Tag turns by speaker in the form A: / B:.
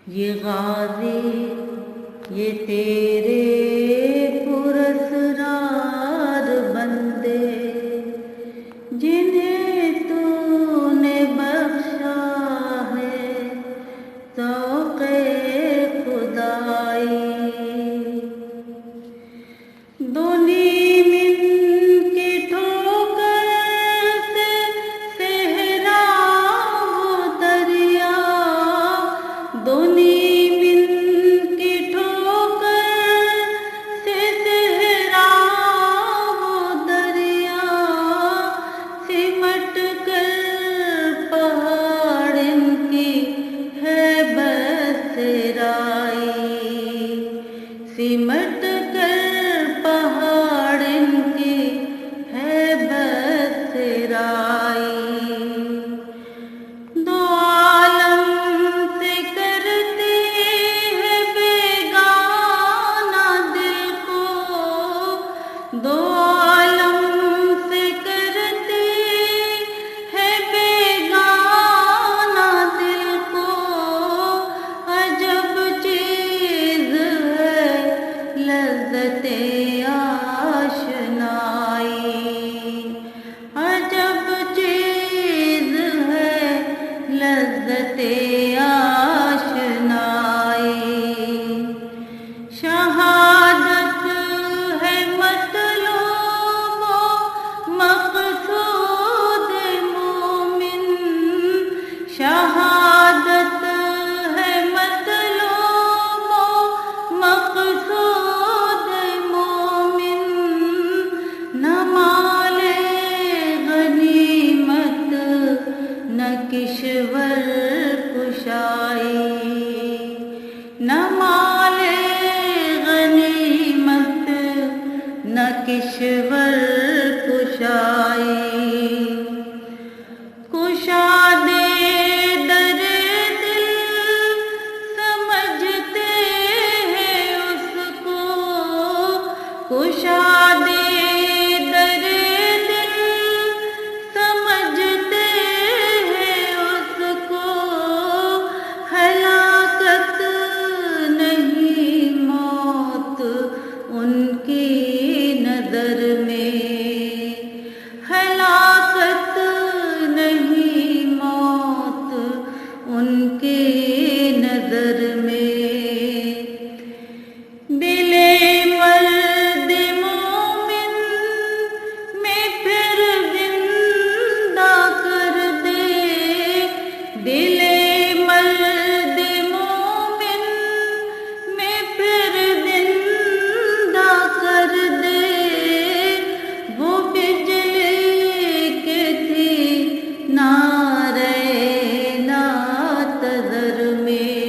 A: یہ غازی یہ تیرے پراسرار بندے جنہیں تو نے بخشا ہے ذوق خدائی، دونی من کی ٹھوکر سے صحرا وہ دریا، دونی من کی ٹھوکر سے صحرا وہ دریا، سمٹ کر پہاڑ ان کی ہے بسرائی، سمٹ کر پہاڑ ان کی ہے بسرائی، دو عالم سے کرتے ہیں بیگانہ دل کو، دو عالم سے کرتے ہیں بیگانہ دل کو، عجب چیز ہے لذت آشنائی، عجب چیز ہے لذت آشنائی، شہادت ہے مطلوب و مقصود مومن، شہادت ہے مطلوب و مقصود مومن، نہ مال غنیمت نہ کشور کشائی، نہ مال غنیمت نہ کشور کشائی، کشادے در دل سمجھتے ہیں اس کو، کشادے در دل سمجھتے ہیں اس کو، ہلاکت نہیں موت ان کی نظر میں، ہلاکت نہیں موت ان کی نظر میں، دل مرد مومن میں پھر زندہ کر دے، دل مرد مومن میں پھر زندہ کر دے، وہ بجلی کے تھی نعرہ ناتظر میں،